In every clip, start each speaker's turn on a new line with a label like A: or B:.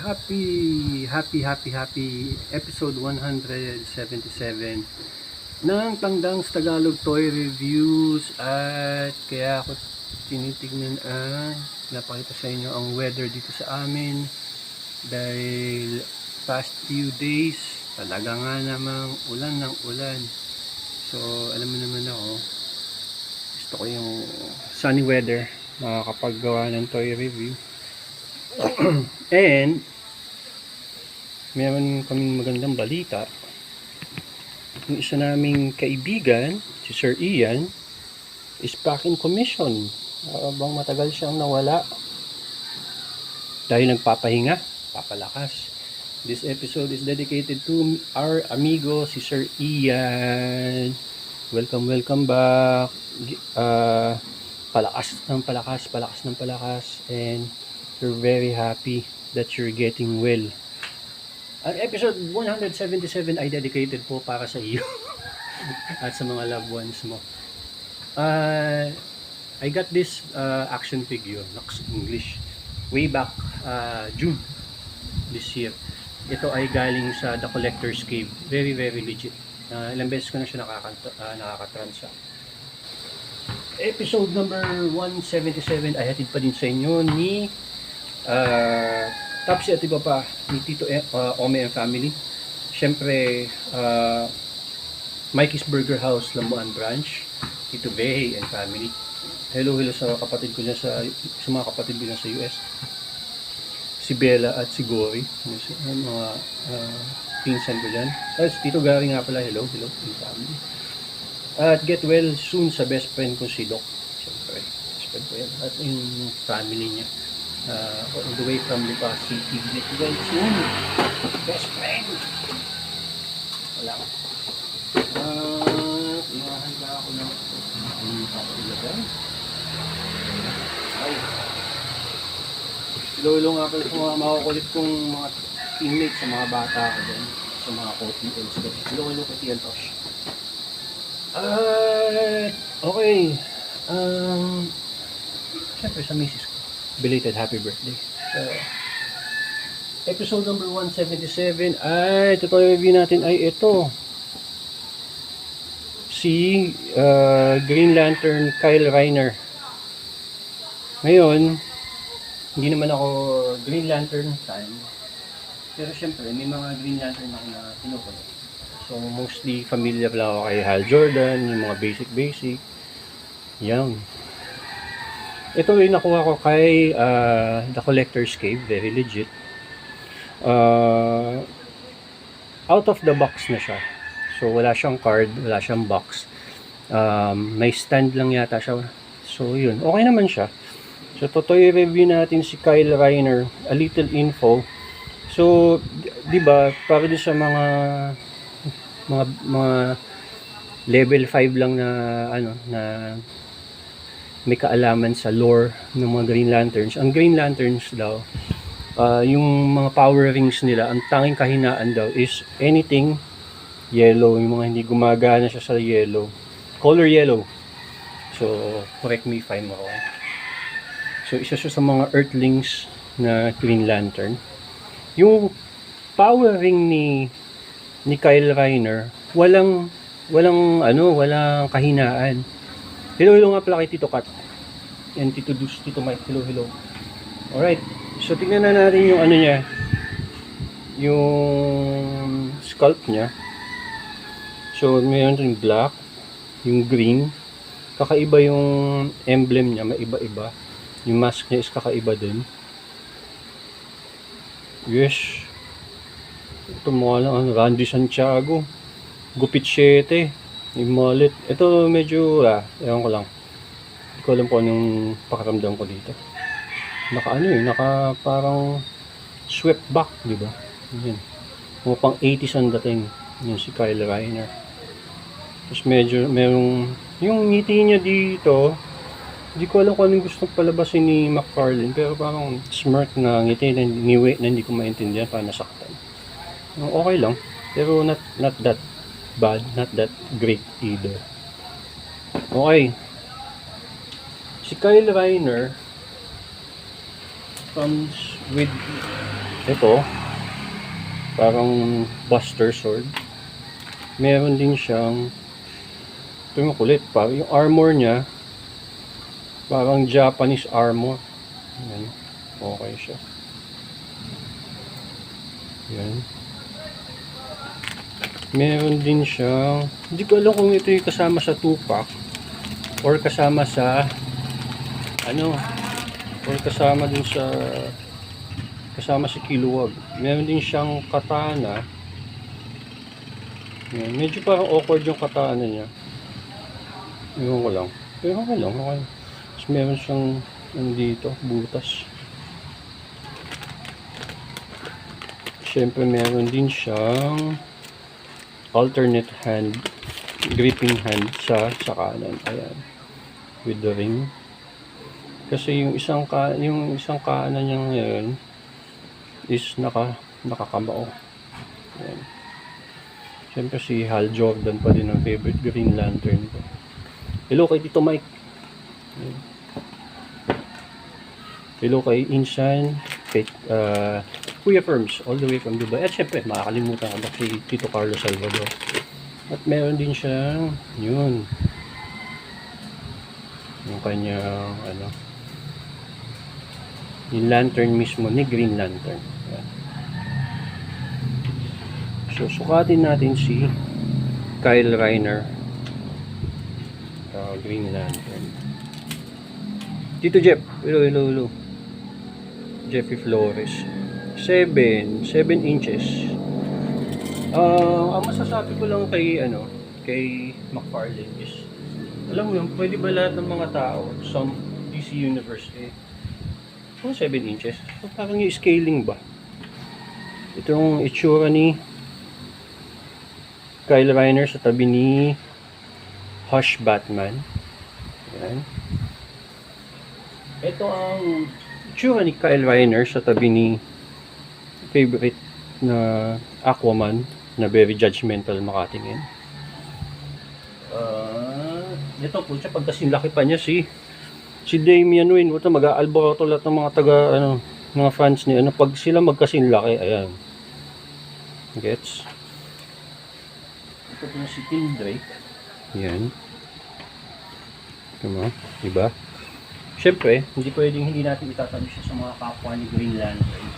A: Happy episode 177 ng Tangdang's Tagalog Toy Reviews. At kaya ako tinitignan napakita sa inyo ang weather dito sa amin dahil past few days talaga nga namang ulan ng ulan. So alam mo naman ako, gusto ko yung sunny weather, makakapaggawa ng toy review. And meron kaming magandang balita. Yung isa naming kaibigan, si Sir Ian, is back in commission. Habang matagal siyang nawala dahil nagpapahinga, papalakas. This episode is dedicated to our amigo, si Sir Ian. Welcome back. Palakas ng palakas, and we're very happy that you're getting well. Ang episode 177 ay dedicated po para sa iyo at sa mga loved ones mo. I got this action figure, English, way back June this year. Ito ay galing sa The Collector's Cave. Very legit. Ilang beses ko na siya nakakatransact. Episode number 177 ay hatid pa din sa inyo ni Tapsi at iba pa ni Tito Ome and family. Siyempre, Mikey's Burger House, Lamuan Branch, Tito Behe and family. Hello sa kapatid ko na sa mga kapatid ko na sa US. Si Bella at si Gory, mga pinsan ko dyan. Si Tito Gary nga pala, hello and family. At get well soon sa best friend ko si Doc. Siyempre, best friend ko yan. At yung family niya. All the way from Lipa City. Get well soon. Best friend. Wala ko. Inahanda ako ng papilagan. Ay. Lolo nga pala sa mga makukulit kong mga teammates, sa mga bata ko dyan. Sa mga co-TLs ko. Lolo ko TL Tosh. Okay. Siyempre sa misis ko, belated happy birthday. Episode number 177 ay tutorial review natin ay ito. Si Green Lantern Kyle Rayner. Ngayon, hindi naman ako Green Lantern fan. Pero siyempre, may mga Green Lantern ako na pinukulit. So, mostly familiar lang ako kay Hal Jordan, yung mga basic. Yan. Ito rin nakuha ko kay The Collector's Cave, very legit. Out of the box na siya. So, wala siyang card, wala siyang box. May stand lang yata siya. So, yun. Okay naman siya. So, totoy review natin si Kyle Rayner. A little info. So, di ba, para din sa mga level 5 lang na na may kaalaman sa lore ng mga Green Lanterns. Ang Green Lanterns daw, yung mga power rings nila, ang tanging kahinaan daw is anything yellow, yung mga hindi gumagana siya sa yellow. Color yellow. So, correct me if I'm wrong. So, isa siya sa mga Earthlings na Green Lantern. Yung power ring ni Kyle Rayner, walang kahinaan. Hello nga pala kay Tito Kat and Tito Dus, Tito Mike, hello. Alright, so tingnan na natin yung niya, yung sculpt niya. So mayroon yung black, yung green, kakaiba yung emblem niya, may iba-iba. Yung mask niya is kakaiba din. Yes. Ito mga lang, Randy Santiago, Gupit 7, yung mullet. Ito medyo, ewan ko lang. Hindi ko alam po anong pakiramdam ko dito. Naka parang swept back, di ba? Yan. Mga pang 80s ang dating. Yan si Kyle Rayner. Tapos medyo, merong, yung ngiti niya dito, hindi ko alam kung anong gustong palabasin ni McFarlane, pero parang smirk na ngiti na hindi ko maintindihan, parang nasaktan. Okay lang, pero not that bad, not that great either. Okay, si Kyle Rayner comes with Ito, parang Buster Sword. Meron din siyang, ito yung kulit, parang yung armor niya, parang Japanese armor. Yan. Okay siya. Yan. Meron din siyang, hindi ko alam kung ito yung kasama sa 2-pack or kasama sa ano, or kasama din sa kasama si Kilowog. Meron din siyang katana. Yan. Medyo parang awkward yung katana niya. Ewan ko lang. Pero okay lang. Okay. Tapos meron siyang dito, butas. Siyempre meron din siyang alternate hand, gripping hand sa kanan. Ayan. With the ring. Kasi yung isang kanan niya ngayon is nakakamao. Ayan. Siyempre si Hal Jordan pa din ang favorite Green Lantern ko. Hello kay Tito Mike. Ayan. Hello kay Insan, kay Kuya Firms, all the way from Dubai. At syempre, makakalimutan ko na si Tito Carlos Salvador. At meron din siyang, yun, yung kanyang, yung lantern mismo ni Green Lantern. Ayan. So, sukatin natin si Kyle Rayner, Green Lantern. Tito Jeff, hello. Jeffy Flores. 7 inches. Ang masasabi ko lang kay McFarlane is, alam mo yun, pwede ba lahat ng mga tao sa DC Universe kung 7 inches? So, parang yung scaling ba? Itong itsura ni Kyle Rayner sa tabi ni Hush Batman. Ayan. Ito ang itsura ni Kyle Rayner sa tabi ni favorite na Aquaman na very judgmental makatingin. Ito po siya, pagkasing laki pa niya si Damian Wayne. Ito mag-aalboroto lahat ng mga mga fans niya. Pag sila magkasing laki, ayan. Gets? Ito po si Tim Drake. Ayan. Diba? Siyempre, hindi natin itatabi siya sa mga kapwa ni Green Lantern.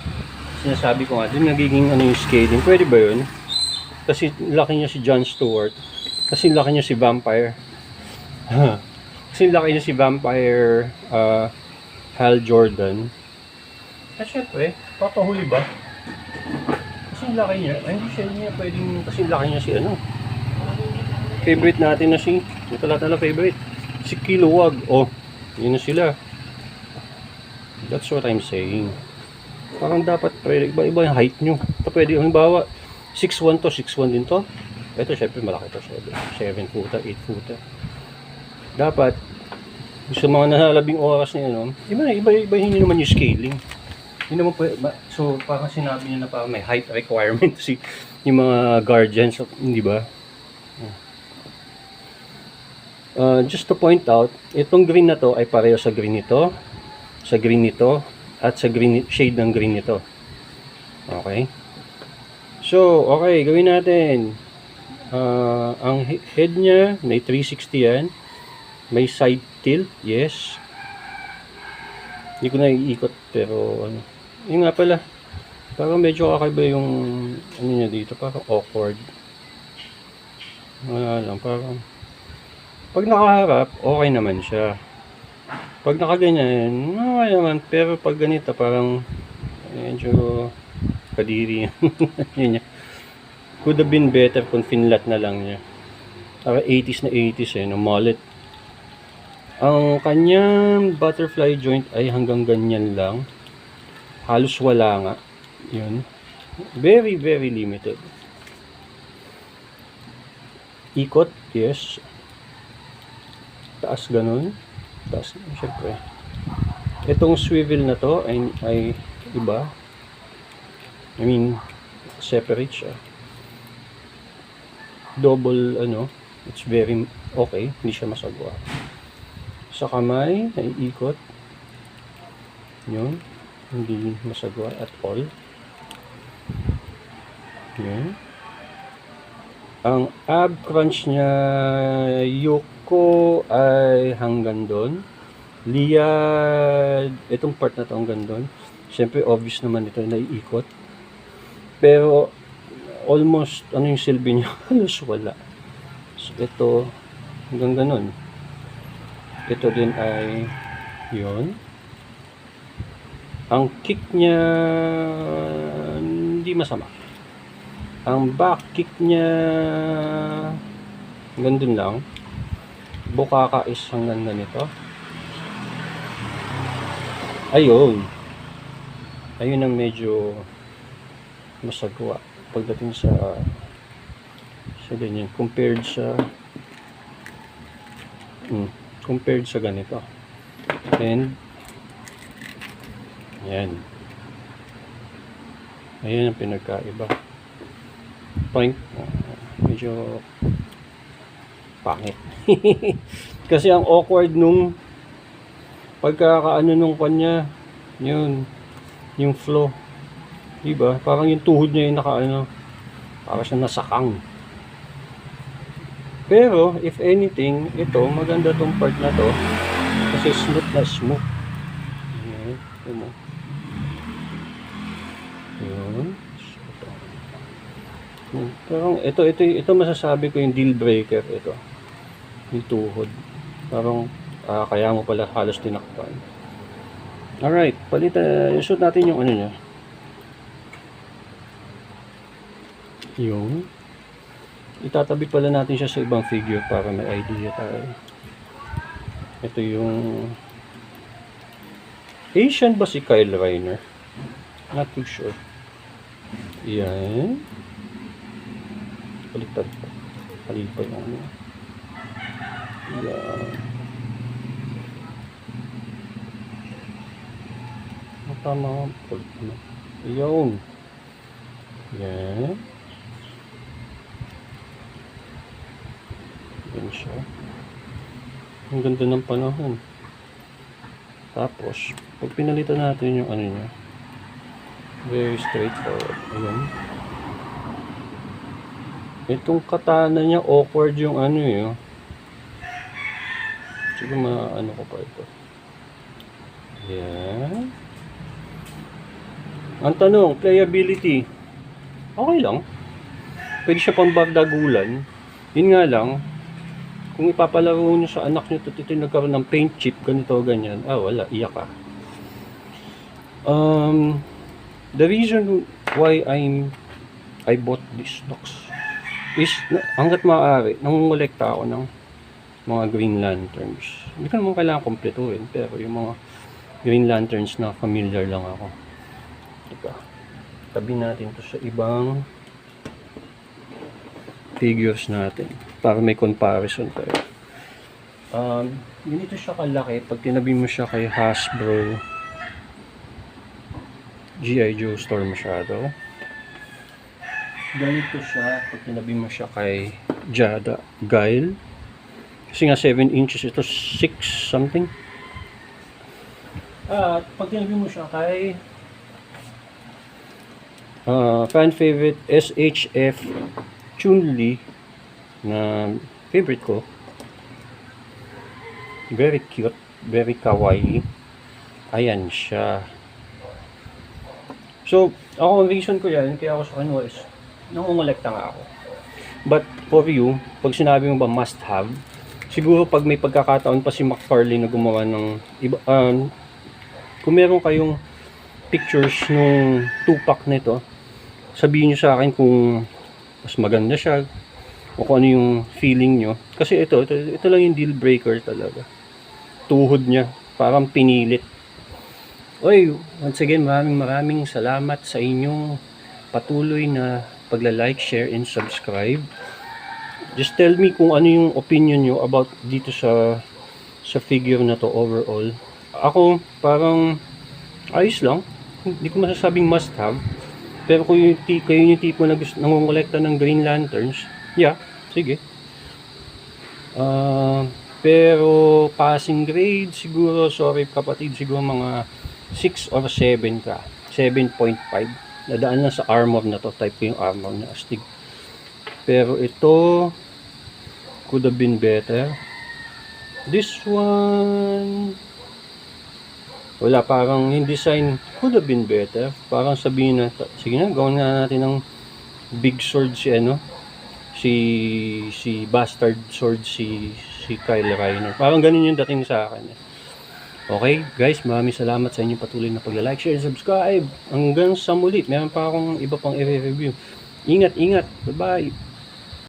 A: Sinasabi ko nga, dun nagiging yung scaling. Pwede ba yun? Kasi laki niya si Jon Stewart. Kasi laki niya si Vampire. Kasi laki niya si Vampire Hal Jordan. At syempre, papahuli ba? Kasi laki niya. Ay, hindi niya pwedeng, kasi laki niya si favorite natin na si, ito lahat na favorite, si Kilowog. Oh, yun na sila. That's what I'm saying. Parang dapat iba-iba yung height nyo. Ito pwede, halimbawa 6'1 to, 6'1 din to. Ito syempre malaki to, 7 footer, 8 footer. Dapat sa mga nalalabing oras niya, iba-ibahin nyo naman yung scaling. Yun naman so parang sinabi niya na parang may height requirement si yung mga guardians, di ba? Just to point out, itong green na to ay pareho sa green nito, at sa green shade ng green nito. Okay? So, okay, gawin natin. Ang head niya, may 360 yan. May side tilt, yes. Hindi ko na iikot, pero yun nga pala. Parang medyo kakaiba yung niya dito, parang awkward. Wala lang, parang pag nakaharap, okay naman siya. Pag nakaganyan, okay naman. Pero pag ganito, parang medyo kadiri. Yun niya. Could have been better kung finlat na lang niya. Para 80s na 80s no mullet. Ang kanyang butterfly joint ay hanggang ganyan lang. Halos wala nga. Yun. Very, very limited. Ikot, yes. Taas ganun. Taas, syempre. Itong swivel na to ay iba. I mean, separate siya. Double, it's very okay. Hindi siya masagwa. Sa kamay, naiikot. Yun. Hindi masagwa at all. Yan. Ang ab crunch niya, Yoko ay hanggang doon. Lia, itong part na to hanggang doon. Siyempre, obvious naman ito, naiikot. Pero, almost, ano yung silbi niya? Halos wala. So, ito, hanggang ganun. Ito din ay, yun. Ang kick niya, hindi masama. Ang back kick niya, hanggang dun lang. Bukaka is hanggang ganito. Ayun. Ayun ang medyo masagwa pagdating sa ganyan compared sa ganito. And yan. Ayun ang pinagkaiba. Point, medyo pangit. Kasi ang awkward nung pagkakaano nung kanya, yun, yung flow. Diba? Parang yung tuhod niya yung nakaano, parang siya nasakang. Pero, if anything, ito, maganda tong part na to. Kasi smooth na smooth. Ayan, ito. Yun. Parang ito masasabi ko yung deal breaker ito. Yung tuhod. Parang kaya mo pala halos tinakpan. Alright, palitan, shoot natin yung ano niya. Yung itatabi pala natin siya sa ibang figure para may idea tayo. Ito yung Asian ba si Kyle Rayner? Not too sure. Yan. Baliktad pa. Halipay yung ano. Yan. Tama. Yun. Yan. Yan siya. Ang ganda ng panahon. Tapos, pag pinalitan natin yung ano niya, very straightforward. Ayan. Itong katana niya, awkward yung ano yun. Siguro maano ko pa ito. Ayan. Ang tanong, playability. Okay lang. Pwede siya pang bagdagulan. Yun nga lang, kung ipapalaro nyo sa anak nyo, ito nagkaroon ng paint chip, ganito, ganyan. Wala, iyak ka. The reason why I bought this box is, hanggat maaari, nangungulekta ako ng mga Green Lanterns. Hindi ko naman kailangan kompletuhin, pero yung mga Green Lanterns na familiar lang ako. Teka, tabi natin to sa ibang figures natin para may comparison tayo. Ganito siya kalaki pag tinabi mo siya kay Hasbro G.I. Joe store masyado. Ganito siya pag tinabi mo siya kay Jada Guile. Kasi nga 7 inches, ito 6 something. At pag tinabi mo siya kay fan favorite SHF Chun-Li na favorite ko. Very cute, very kawaii. Ayan siya. So, ako, ang reason ko yan, kaya ako sa kanwa is, nangungulekta nga ako. But, for you, pag sinabi mo ba must have, siguro pag may pagkakataon pa si McFarlane na gumawa ng iba, kung meron kayong pictures nung Tupac nito, sabihin nyo sa akin kung mas maganda siya o kung ano yung feeling nyo. Kasi ito lang yung deal breaker talaga. Tuhod niya, parang pinilit. Oy, once again, maraming salamat sa inyong patuloy na pagla-like, share, and subscribe. Just tell me kung ano yung opinion nyo about dito sa figure na to overall. Ako, parang ayos lang. Hindi ko masasabing must have. Pero kung kayo yung tipo na nangongolekta ng Green Lanterns, yeah, sige. Pero passing grade, siguro, sorry kapatid, siguro mga 6 or 7 ka. 7.5. Nadaan lang sa armor na to. Type ko yung armor na astig. Pero ito, could have been better. This one, wala, parang yung design could have been better. Parang sabihin na, sige na, gawin na natin ng big sword si ano, si bastard sword si Kyle Reiner. Parang ganun yung dating sa akin. Okay, guys, maraming salamat sa inyong patuloy na pagla-like, share, and subscribe. Hanggang sa muli, meron pa akong iba pang i-review. Ingat, ingat. Bye-bye.